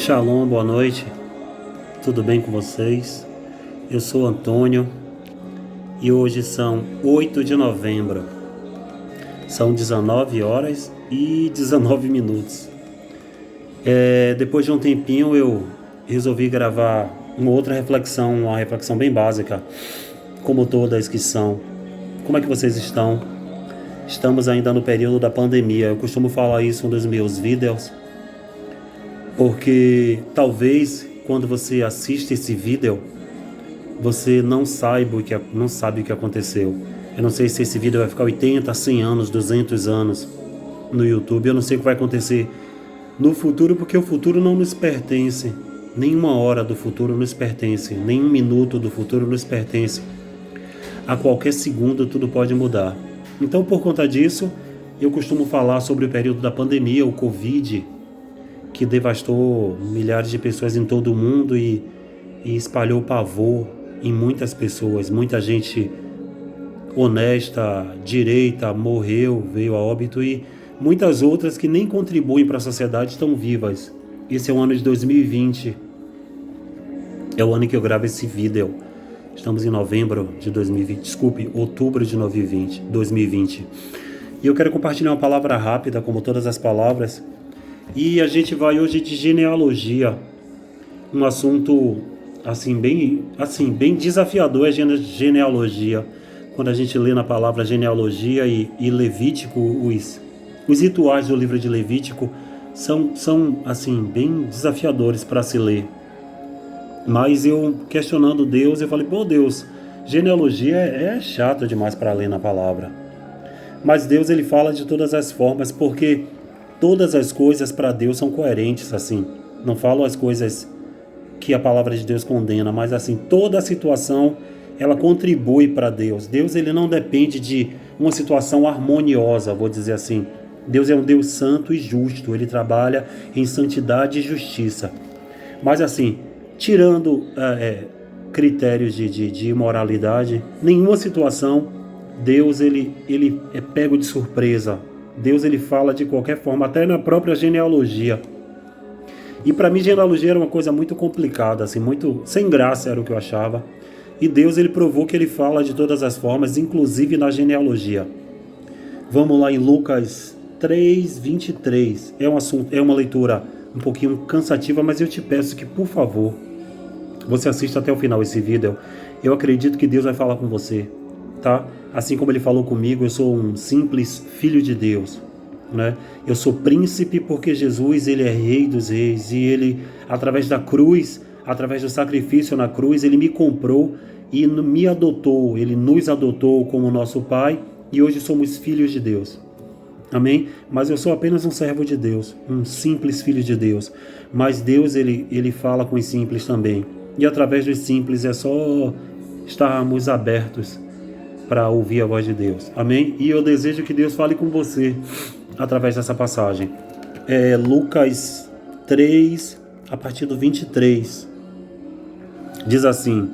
Shalom, boa noite, tudo bem com vocês? Eu sou Antônio e hoje são 8 de novembro, são 19 horas e 19 minutos. Depois de um tempinho eu resolvi gravar uma reflexão bem básica, como todas que são. Como é que vocês estão? Estamos ainda no período da pandemia, eu costumo falar isso em um dos meus vídeos, porque talvez quando você assiste esse vídeo, você não sabe o que aconteceu. Eu não sei se esse vídeo vai ficar 80, 100 anos, 200 anos no YouTube. Eu não sei o que vai acontecer no futuro, porque o futuro não nos pertence. Nenhuma hora do futuro nos pertence. Nenhum minuto do futuro nos pertence. A qualquer segundo tudo pode mudar. Então, por conta disso, eu costumo falar sobre o período da pandemia, o Covid, que devastou milhares de pessoas em todo o mundo e espalhou pavor em muitas pessoas. Muita gente honesta, direita, morreu, veio a óbito, e muitas outras que nem contribuem para a sociedade estão vivas. Esse é o ano de 2020. É o ano que eu gravo esse vídeo. Estamos em novembro de 2020. Outubro de 2020. E eu quero compartilhar uma palavra rápida, como todas as palavras. E a gente vai hoje de genealogia, um assunto bem desafiador é genealogia. Quando a gente lê na palavra genealogia e Levítico, os rituais do livro de Levítico são bem desafiadores para se ler. Mas eu, questionando Deus, eu falei, Deus, genealogia é chato demais para ler na palavra. Mas Deus, ele fala de todas as formas, porque todas as coisas para Deus são coerentes, assim. Não falo as coisas que a palavra de Deus condena, mas assim, toda a situação, ela contribui para Deus. Deus, ele não depende de uma situação harmoniosa, vou dizer assim. Deus é um Deus santo e justo, ele trabalha em santidade e justiça. Mas assim, tirando critérios de imoralidade, nenhuma situação, Deus, ele é pego de surpresa. Deus, ele fala de qualquer forma, até na própria genealogia. E para mim, genealogia era uma coisa muito complicada, assim, muito sem graça era o que eu achava. E Deus, ele provou que ele fala de todas as formas, inclusive na genealogia. Vamos lá em Lucas 3:23. É uma leitura um pouquinho cansativa, mas eu te peço que, por favor, você assista até o final esse vídeo. Eu acredito que Deus vai falar com você, tá? Assim como ele falou comigo, eu sou um simples filho de Deus, né? Eu sou príncipe porque Jesus, ele é rei dos reis, e ele, através da cruz, através do sacrifício na cruz, ele me comprou e me adotou, ele nos adotou como nosso pai, e hoje somos filhos de Deus. Amém? Mas eu sou apenas um servo de Deus, um simples filho de Deus. Mas Deus, ele fala com os simples também. E através dos simples é só estarmos abertos para ouvir a voz de Deus. Amém? E eu desejo que Deus fale com você através dessa passagem. Lucas 3, a partir do 23. Diz assim: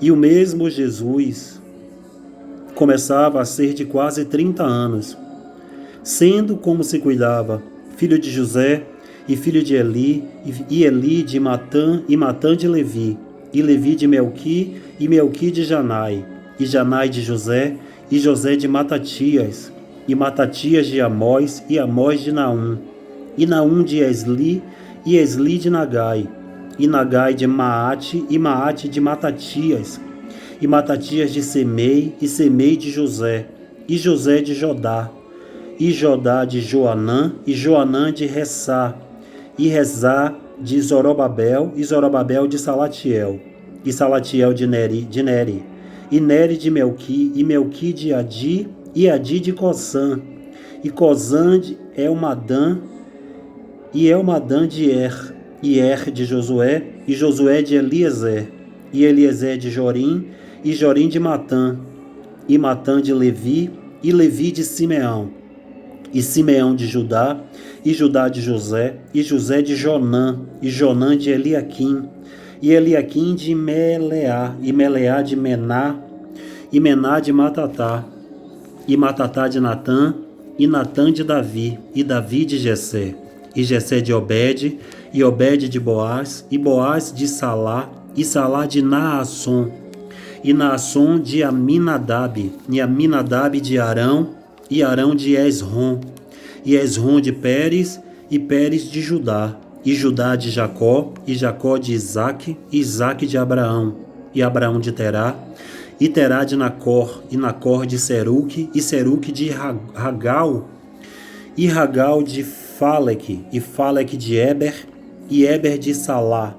E o mesmo Jesus começava a ser de quase 30 anos, sendo como se cuidava, filho de José, e filho de Eli, e Eli de Matã, e Matã de Levi, e Levi de Melqui, e Melqui de Janai, e Janai de José, e José de Matatias, e Matatias de Amós, e Amós de Naum, e Naum de Esli, e Esli de Nagai, e Nagai de Maate, e Maate de Matatias, e Matatias de Semei, e Semei de José, e José de Jodá, e Jodá de Joanã, e Joanã de Ressá, e Rezá de Zorobabel, e Zorobabel de Salatiel, e Salatiel de Neri, e Neri de Melqui, e Melqui de Adi, e Adi de Cosã, e Cosã de Elmadã, e Elmadã de e de Josué, e Josué de Eliezer, e Eliezer de Jorim, e Jorim de Matã, e Matã de Levi, e Levi de Simeão, e Simeão de Judá, e Judá de José, e José de Jonã, e Jonã de Eliaquim, e Eliaquim de Meleá, e Meleá de Mená, e Mená de Matatá, e Matatá de Natã, e Natã de Davi, e Davi de Jessé, e Jessé de Obed, e Obed de Boaz, e Boaz de Salá, e Salá de Naasson, e Naasson de Aminadab, e Aminadab de Arão, e Arão de Esrom, e Esrom de Pérez, e Pérez de Judá, e Judá de Jacó, e Jacó de Isaque, e Isaque de Abraão, e Abraão de Terá, e Terá de Nacor, e Nacor de Seruque, e Seruque de Ragal, e Ragal de Faleque, e Faleque de Eber, e Eber de Salá,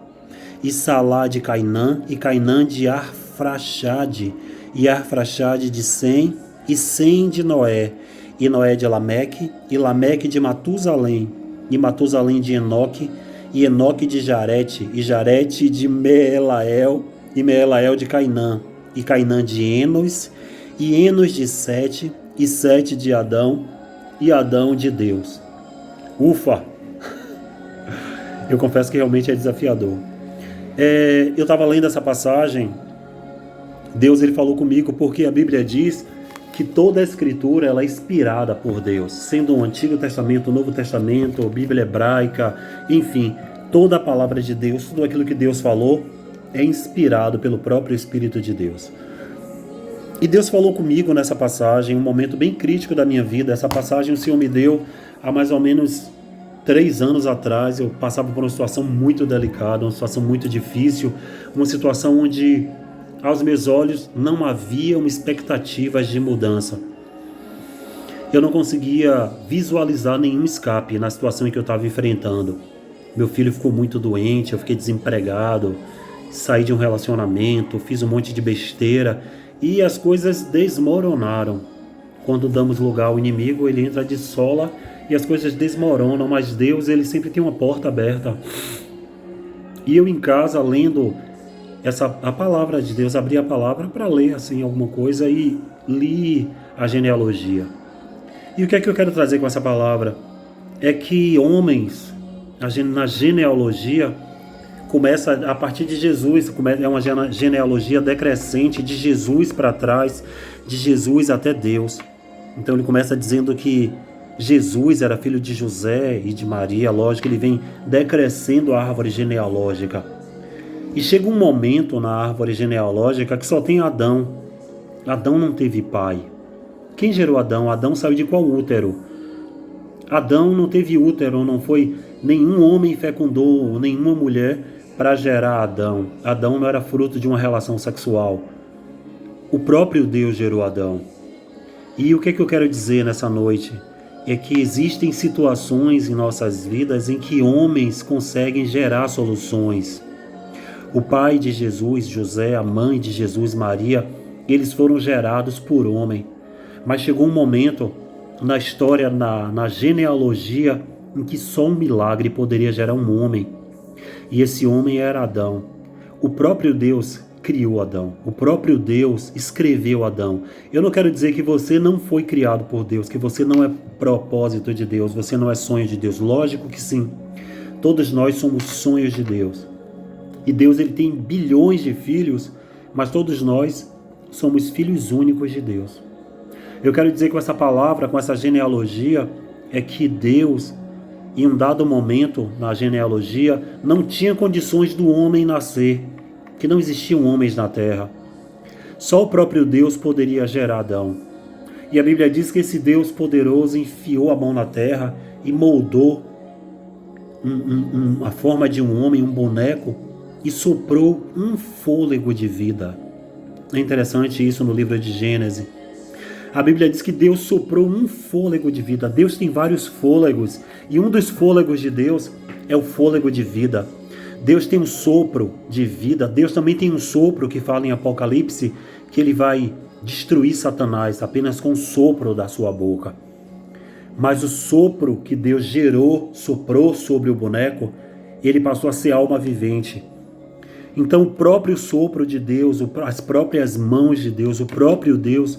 e Salá de Cainã, e Cainã de Arfaxade, e Arfaxade de Sem, e Sem de Noé, e Noé de Lameque, e Lameque de Matusalém, e Matusalém de Enoque, e Enoque de Jarete, e Jarete de Meelael, e Meelael de Cainã, e Cainã de Enos, e Enos de Sete, e Sete de Adão, e Adão de Deus. Ufa! Eu confesso que realmente é desafiador. Eu estava lendo essa passagem, Deus ele falou comigo porque a Bíblia diz que toda a Escritura ela é inspirada por Deus, sendo o Antigo Testamento, o Novo Testamento, a Bíblia hebraica, enfim, toda a palavra de Deus, tudo aquilo que Deus falou é inspirado pelo próprio Espírito de Deus. E Deus falou comigo nessa passagem, um momento bem crítico da minha vida. Essa passagem o Senhor me deu há mais ou menos 3 anos atrás. Eu passava por uma situação muito delicada, uma situação muito difícil, uma situação onde aos meus olhos não haviam expectativas de mudança. Eu não conseguia visualizar nenhum escape na situação em que eu estava enfrentando. Meu filho ficou muito doente, eu fiquei desempregado, saí de um relacionamento, fiz um monte de besteira e as coisas desmoronaram. Quando damos lugar ao inimigo, ele entra de sola e as coisas desmoronam, mas Deus ele sempre tem uma porta aberta. E eu em casa lendo a palavra de Deus, abri a palavra para ler assim alguma coisa e li a genealogia. E o que é que eu quero trazer com essa palavra? É que homens, na genealogia, começa a partir de Jesus, é uma genealogia decrescente de Jesus para trás, de Jesus até Deus. Então ele começa dizendo que Jesus era filho de José e de Maria, lógico, ele vem decrescendo a árvore genealógica. E chega um momento na árvore genealógica que só tem Adão. Adão não teve pai. Quem gerou Adão? Adão saiu de qual útero? Adão não teve útero, não foi nenhum homem fecundou, nenhuma mulher para gerar Adão. Adão não era fruto de uma relação sexual. O próprio Deus gerou Adão. E o que eu quero dizer nessa noite? É que existem situações em nossas vidas em que homens conseguem gerar soluções. O pai de Jesus, José, a mãe de Jesus, Maria, eles foram gerados por homem. Mas chegou um momento na história, na genealogia, em que só um milagre poderia gerar um homem. E esse homem era Adão. O próprio Deus criou Adão. O próprio Deus escreveu Adão. Eu não quero dizer que você não foi criado por Deus, que você não é propósito de Deus, você não é sonho de Deus. Lógico que sim. Todos nós somos sonhos de Deus. E Deus ele tem bilhões de filhos, mas todos nós somos filhos únicos de Deus. Eu quero dizer com essa palavra, com essa genealogia, é que Deus, em um dado momento na genealogia, não tinha condições do homem nascer, que não existiam homens na terra. Só o próprio Deus poderia gerar Adão. E a Bíblia diz que esse Deus poderoso enfiou a mão na terra e moldou a forma de um homem, um boneco, e soprou um fôlego de vida. É interessante isso no livro de Gênesis. A Bíblia diz que Deus soprou um fôlego de vida. Deus tem vários fôlegos, e um dos fôlegos de Deus é o fôlego de vida. Deus tem um sopro de vida. Deus também tem um sopro que fala em Apocalipse que ele vai destruir Satanás apenas com o sopro da sua boca. Mas o sopro que Deus soprou sobre o boneco, ele passou a ser alma vivente. Então o próprio sopro de Deus, as próprias mãos de Deus, o próprio Deus,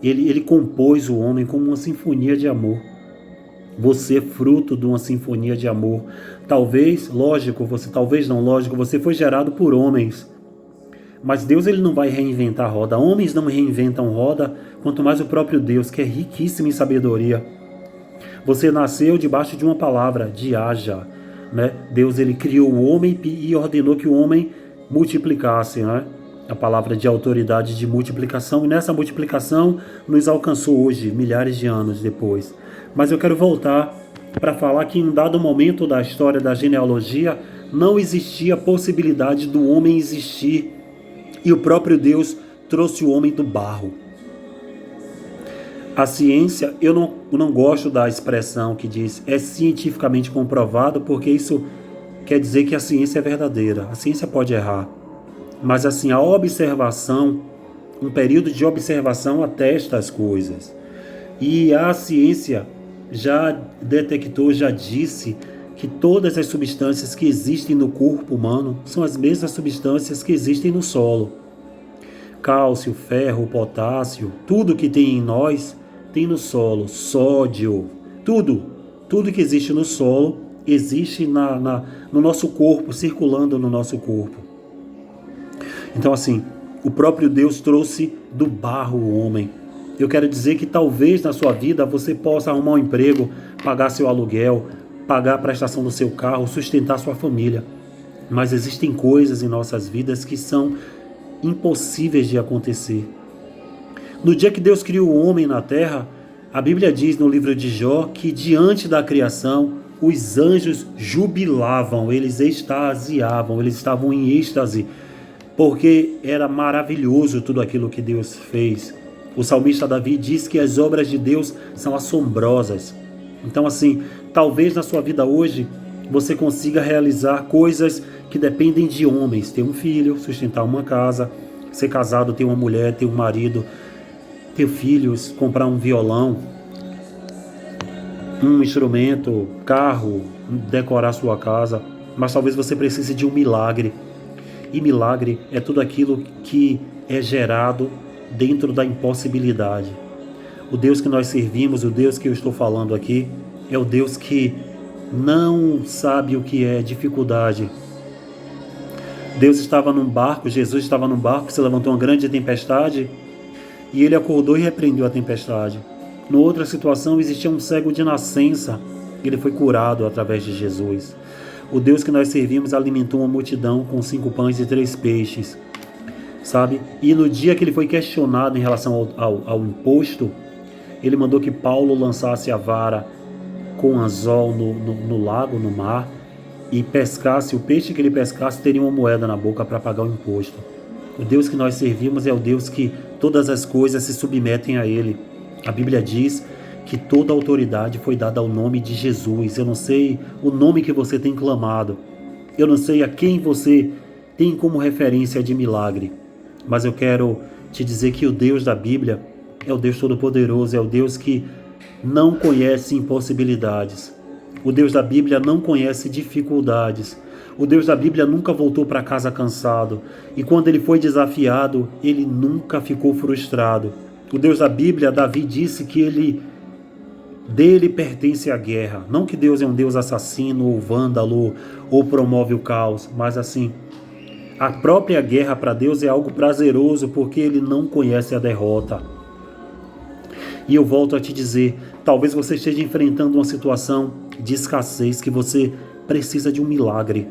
ele compôs o homem como uma sinfonia de amor. Você é fruto de uma sinfonia de amor. Talvez, lógico, você foi gerado por homens. Mas Deus ele não vai reinventar a roda. Homens não reinventam roda, quanto mais o próprio Deus, que é riquíssimo em sabedoria. Você nasceu debaixo de uma palavra, de haja. né? Deus ele criou o homem e ordenou que o homem multiplicasse, né? A palavra de autoridade de multiplicação, e nessa multiplicação nos alcançou hoje, milhares de anos depois. Mas eu quero voltar para falar que em um dado momento da história da genealogia não existia a possibilidade do homem existir, e o próprio Deus trouxe o homem do barro. A ciência, eu não gosto da expressão que diz é cientificamente comprovado, porque isso quer dizer que a ciência é verdadeira. A ciência pode errar, mas assim, a observação, um período de observação atesta as coisas. E a ciência já detectou, já disse que todas as substâncias que existem no corpo humano são as mesmas substâncias que existem no solo. Cálcio, ferro, potássio, tudo que tem em nós tem no solo, sódio, tudo que existe no solo existe no nosso corpo, circulando no nosso corpo. Então assim, o próprio Deus trouxe do barro o homem. Eu quero dizer que talvez na sua vida você possa arrumar um emprego, pagar seu aluguel, pagar a prestação do seu carro, sustentar sua família. Mas existem coisas em nossas vidas que são impossíveis de acontecer. No dia que Deus criou o homem na terra, a Bíblia diz no livro de Jó que diante da criação os anjos jubilavam, eles extasiavam, eles estavam em êxtase, porque era maravilhoso tudo aquilo que Deus fez. O salmista Davi diz que as obras de Deus são assombrosas. Então assim, talvez na sua vida hoje você consiga realizar coisas que dependem de homens, ter um filho, sustentar uma casa, ser casado, ter uma mulher, ter um marido, ter filhos, comprar um violão, um instrumento, carro, decorar sua casa, mas talvez você precise de um milagre. E milagre é tudo aquilo que é gerado dentro da impossibilidade. O Deus que nós servimos, o Deus que eu estou falando aqui, é o Deus que não sabe o que é dificuldade. Deus estava num barco, Jesus estava num barco, se levantou uma grande tempestade e ele acordou e repreendeu a tempestade. Numa outra situação, existia um cego de nascença, ele foi curado através de Jesus. O Deus que nós servimos alimentou uma multidão com 5 pães e 3 peixes, sabe? E no dia que ele foi questionado em relação ao imposto, ele mandou que Paulo lançasse a vara com anzol no lago, no mar, e pescasse, o peixe que ele pescasse teria uma moeda na boca para pagar o imposto. O Deus que nós servimos é o Deus que todas as coisas se submetem a ele. A Bíblia diz que toda autoridade foi dada ao nome de Jesus. Eu não sei o nome que você tem clamado, eu não sei a quem você tem como referência de milagre, mas eu quero te dizer que o Deus da Bíblia é o Deus Todo-Poderoso, é o Deus que não conhece impossibilidades. O Deus da Bíblia não conhece dificuldades. O Deus da Bíblia nunca voltou para casa cansado. E quando ele foi desafiado, ele nunca ficou frustrado. O Deus da Bíblia, Davi disse que dele pertence a guerra. Não que Deus é um Deus assassino ou vândalo ou promove o caos, mas assim, a própria guerra para Deus é algo prazeroso porque ele não conhece a derrota. E eu volto a te dizer, talvez você esteja enfrentando uma situação de escassez que você precisa de um milagre.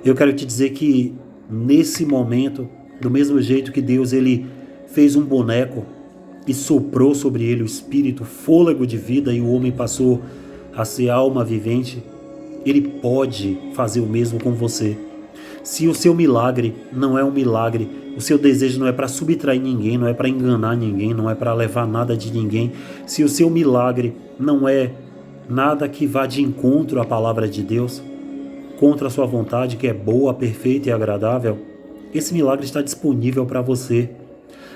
Eu quero te dizer que nesse momento, do mesmo jeito que Deus ele fez um boneco e soprou sobre ele o espírito, o fôlego de vida, e o homem passou a ser alma vivente, ele pode fazer o mesmo com você. Se o seu milagre não é um milagre, o seu desejo não é para subtrair ninguém, não é para enganar ninguém, não é para levar nada de ninguém, se o seu milagre não é nada que vá de encontro à palavra de Deus, contra a sua vontade, que é boa, perfeita e agradável, esse milagre está disponível para você.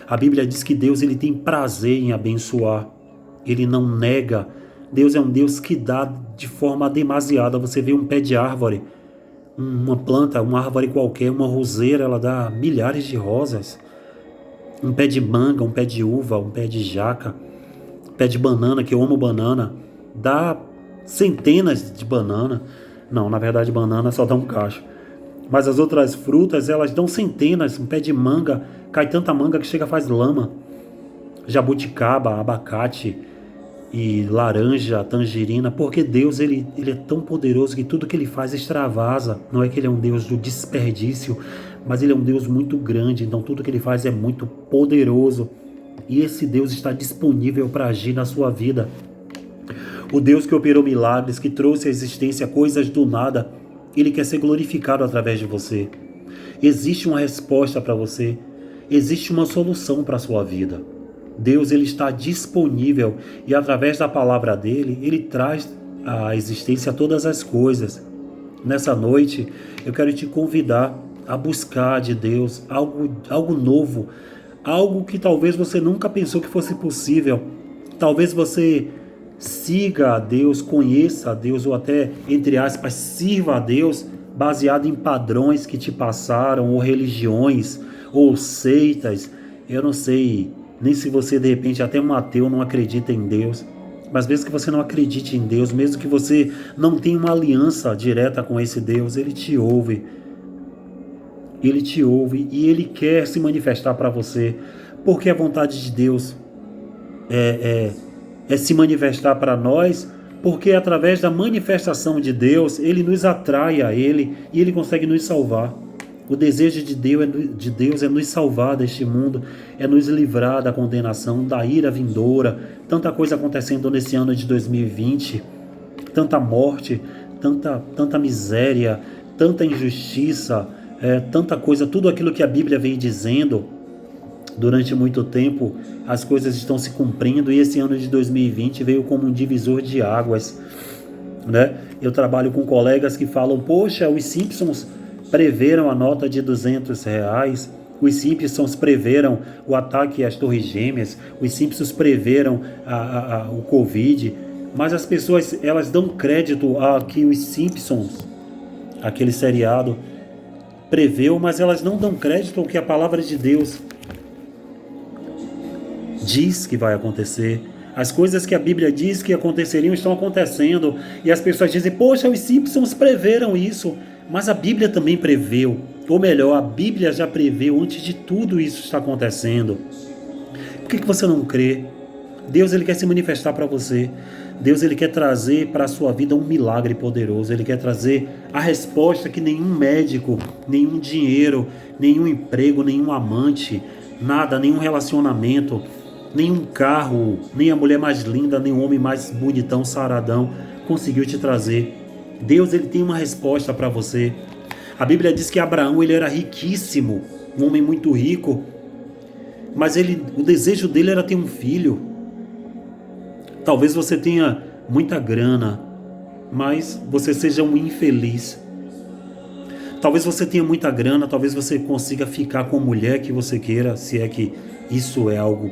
A Bíblia diz que Deus ele tem prazer em abençoar, ele não nega. Deus é um Deus que dá de forma demasiada. Você vê um pé de árvore, uma planta, uma árvore qualquer, uma roseira, ela dá milhares de rosas. Um pé de manga, um pé de uva, um pé de jaca, um pé de banana, que eu amo banana, dá centenas de banana. Não, na verdade banana só dá um cacho. Mas as outras frutas, elas dão centenas. Um pé de manga, cai tanta manga que chega a faz lama. Jabuticaba, abacate, e laranja, tangerina, porque Deus ele é tão poderoso que tudo que ele faz extravasa. Não é que ele é um Deus do desperdício, mas ele é um Deus muito grande, então tudo que ele faz é muito poderoso. E esse Deus está disponível para agir na sua vida. O Deus que operou milagres, que trouxe à existência coisas do nada, ele quer ser glorificado através de você. Existe uma resposta para você, existe uma solução para a sua vida. Deus ele está disponível e através da palavra dele, ele traz à existência todas as coisas. Nessa noite, eu quero te convidar a buscar de Deus algo novo, algo que talvez você nunca pensou que fosse possível. Talvez você siga a Deus, conheça a Deus ou até, entre aspas, sirva a Deus baseado em padrões que te passaram, ou religiões, ou seitas. Eu não sei nem se você de repente até um ateu não acredita em Deus, mas mesmo que você não acredite em Deus, mesmo que você não tenha uma aliança direta com esse Deus, Ele te ouve e Ele quer se manifestar para você, porque a vontade de Deus é se manifestar para nós, porque através da manifestação de Deus, Ele nos atrai a Ele e Ele consegue nos salvar. O desejo de Deus é nos salvar deste mundo, é nos livrar da condenação, da ira vindoura. Tanta coisa acontecendo nesse ano de 2020, tanta morte, tanta miséria, tanta injustiça, tanta coisa, tudo aquilo que a Bíblia vem dizendo durante muito tempo, as coisas estão se cumprindo e esse ano de 2020 veio como um divisor de águas, né? Eu trabalho com colegas que falam, poxa, os Simpsons preveram a nota de R$ 200, os Simpsons preveram o ataque às Torres Gêmeas, os Simpsons preveram o Covid, mas as pessoas elas dão crédito a que os Simpsons, aquele seriado, preveu, mas elas não dão crédito ao que a palavra de Deus diz que vai acontecer. As coisas que a Bíblia diz que aconteceriam estão acontecendo e as pessoas dizem, poxa, os Simpsons preveram isso. Mas a Bíblia também preveu, ou melhor, a Bíblia já preveu antes de tudo isso estar acontecendo. Por que você não crê? Deus ele quer se manifestar para você. Deus ele quer trazer para a sua vida um milagre poderoso. Ele quer trazer a resposta que nenhum médico, nenhum dinheiro, nenhum emprego, nenhum amante, nada, nenhum relacionamento, nenhum carro, nem a mulher mais linda, nem o homem mais bonitão, saradão conseguiu te trazer. Deus ele tem uma resposta para você. A Bíblia diz que Abraão ele era riquíssimo, um homem muito rico, mas o desejo dele era ter um filho. Talvez você tenha muita grana, mas você seja um infeliz. Talvez você tenha muita grana, talvez você consiga ficar com a mulher que você queira, se é que isso é algo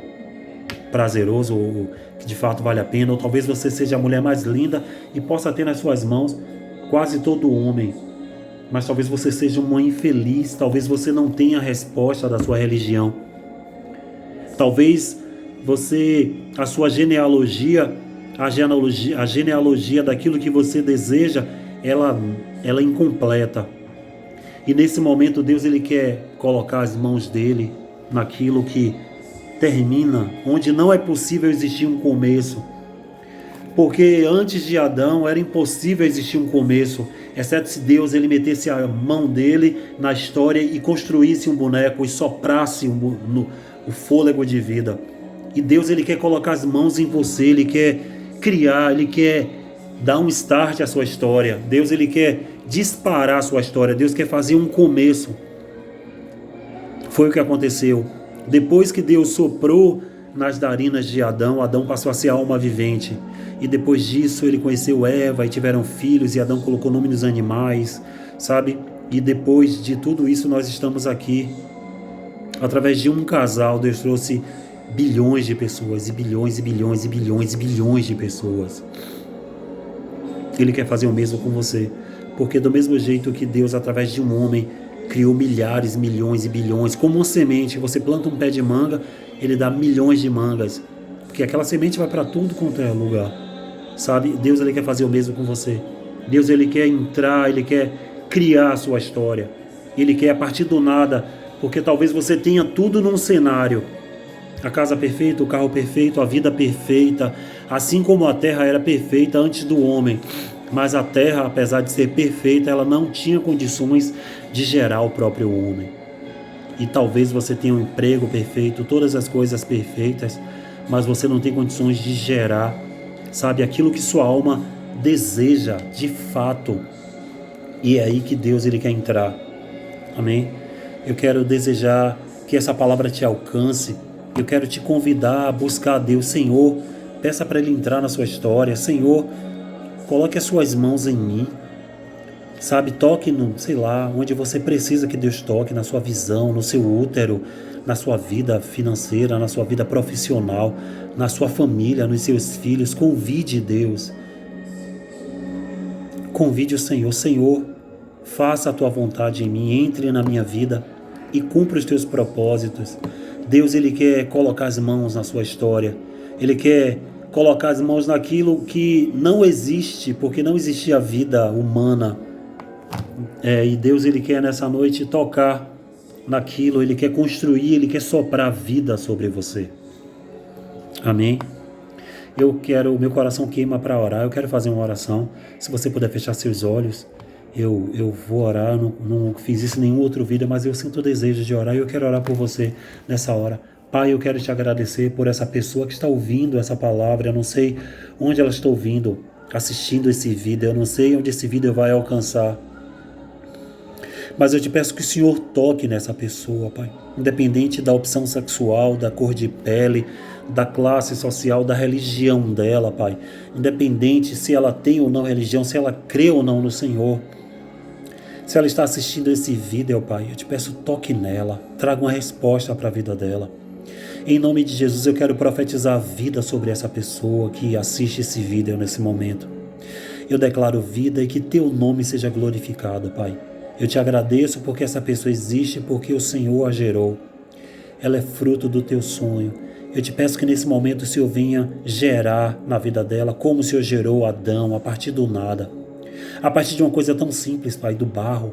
prazeroso ou que de fato vale a pena, ou talvez você seja a mulher mais linda e possa ter nas suas mãos quase todo homem, mas talvez você seja uma infeliz, talvez você não tenha a resposta da sua religião, talvez a sua genealogia, a genealogia daquilo que você deseja, ela é incompleta, e nesse momento Deus ele quer colocar as mãos dele naquilo que termina, onde não é possível existir um começo. Porque antes de Adão era impossível existir um começo, exceto se Deus ele metesse a mão dele na história e construísse um boneco e soprasse o fôlego de vida. E Deus ele quer colocar as mãos em você, ele quer criar, ele quer dar um start à sua história. Deus ele quer disparar a sua história, Deus quer fazer um começo. Foi o que aconteceu. Depois que Deus soprou nas narinas de Adão, Adão passou a ser alma vivente. E depois disso ele conheceu Eva e tiveram filhos e Adão colocou nome nos animais, sabe? E depois de tudo isso nós estamos aqui. Através de um casal, Deus trouxe bilhões de pessoas, e bilhões, e bilhões, e bilhões, e bilhões de pessoas. Ele quer fazer o mesmo com você. Porque do mesmo jeito que Deus, através de um homem, criou milhares, milhões e bilhões, como uma semente, você planta um pé de manga, ele dá milhões de mangas, porque aquela semente vai para tudo quanto é lugar, sabe? Deus ele quer fazer o mesmo com você. Deus ele quer entrar, ele quer criar a sua história, ele quer a partir do nada, porque talvez você tenha tudo num cenário, A casa perfeita, o carro perfeito, a vida perfeita, assim como a terra era perfeita antes do homem. Mas a terra, apesar de ser perfeita, ela não tinha condições de gerar o próprio homem. E talvez você tenha um emprego perfeito, todas as coisas perfeitas, mas você não tem condições de gerar, sabe, aquilo que sua alma deseja de fato. E é aí que Deus ele quer entrar. Amém? Eu quero desejar que essa palavra te alcance. Eu quero te convidar a buscar a Deus. Senhor, peça para Ele entrar na sua história. Senhor, coloque as suas mãos em mim. Sabe, toque no, sei lá, onde você precisa que Deus toque, na sua visão, no seu útero, na sua vida financeira, na sua vida profissional, na sua família, nos seus filhos. Convide Deus. Convide o Senhor. Senhor, faça a tua vontade em mim, entre na minha vida e cumpra os teus propósitos. Deus, Ele quer colocar as mãos na sua história. Ele quer colocar as mãos naquilo que não existe, porque não existia vida humana. E Deus, Ele quer nessa noite tocar naquilo, Ele quer construir, Ele quer soprar vida sobre você. Amém? Meu coração queima para orar, eu quero fazer uma oração. Se você puder fechar seus olhos, eu vou orar. Eu não fiz isso em nenhum outro vídeo, mas eu sinto o desejo de orar e eu quero orar por você nessa hora. Pai, eu quero te agradecer por essa pessoa que está ouvindo essa palavra. Eu não sei onde ela está ouvindo, assistindo esse vídeo, eu não sei onde esse vídeo vai alcançar. Mas eu te peço que o Senhor toque nessa pessoa, Pai. Independente da opção sexual, da cor de pele, da classe social, da religião dela, Pai. Independente se ela tem ou não religião, se ela crê ou não no Senhor. Se ela está assistindo esse vídeo, Pai, eu te peço, toque nela. Traga uma resposta para a vida dela. Em nome de Jesus, eu quero profetizar a vida sobre essa pessoa que assiste esse vídeo nesse momento. Eu declaro vida e que teu nome seja glorificado, Pai. Eu te agradeço porque essa pessoa existe, porque o Senhor a gerou. Ela é fruto do teu sonho. Eu te peço que nesse momento o Senhor venha gerar na vida dela como o Senhor gerou Adão, a partir do nada. A partir de uma coisa tão simples, Pai, do barro.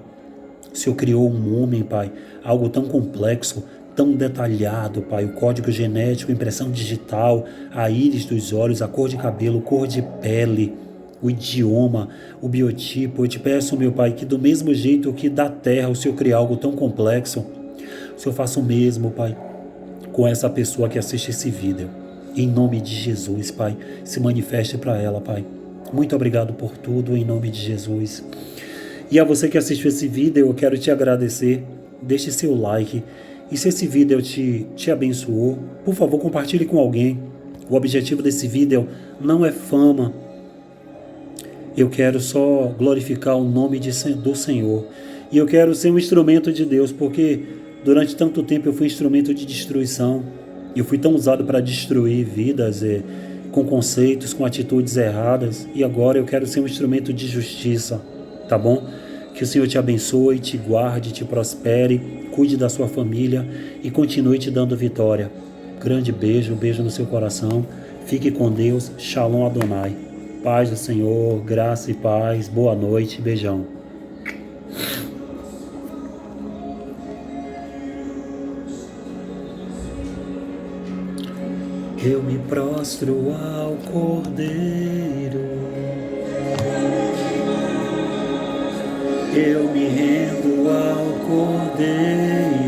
O Senhor criou um homem, Pai, algo tão complexo, tão detalhado, Pai. O código genético, a impressão digital, a íris dos olhos, a cor de cabelo, cor de pele, o idioma, o biotipo. Eu te peço, meu Pai, que do mesmo jeito que da terra o Senhor cria algo tão complexo, o Senhor faça o mesmo, Pai, com essa pessoa que assiste esse vídeo. Em nome de Jesus, Pai, se manifeste para ela, Pai. Muito obrigado por tudo, em nome de Jesus. E a você que assistiu esse vídeo, eu quero te agradecer. Deixe seu like. E se esse vídeo te abençoou, por favor, compartilhe com alguém. O objetivo desse vídeo não é fama. Eu quero só glorificar o nome do Senhor. E eu quero ser um instrumento de Deus, porque durante tanto tempo eu fui instrumento de destruição. Eu fui tão usado para destruir vidas, com conceitos, com atitudes erradas. E agora eu quero ser um instrumento de justiça, tá bom? Que o Senhor te abençoe, te guarde, te prospere, cuide da sua família e continue te dando vitória. Grande beijo, um beijo no seu coração. Fique com Deus. Shalom Adonai. Paz do Senhor, graça e paz. Boa noite, beijão. Eu me prostro ao Cordeiro, eu me rendo ao Cordeiro.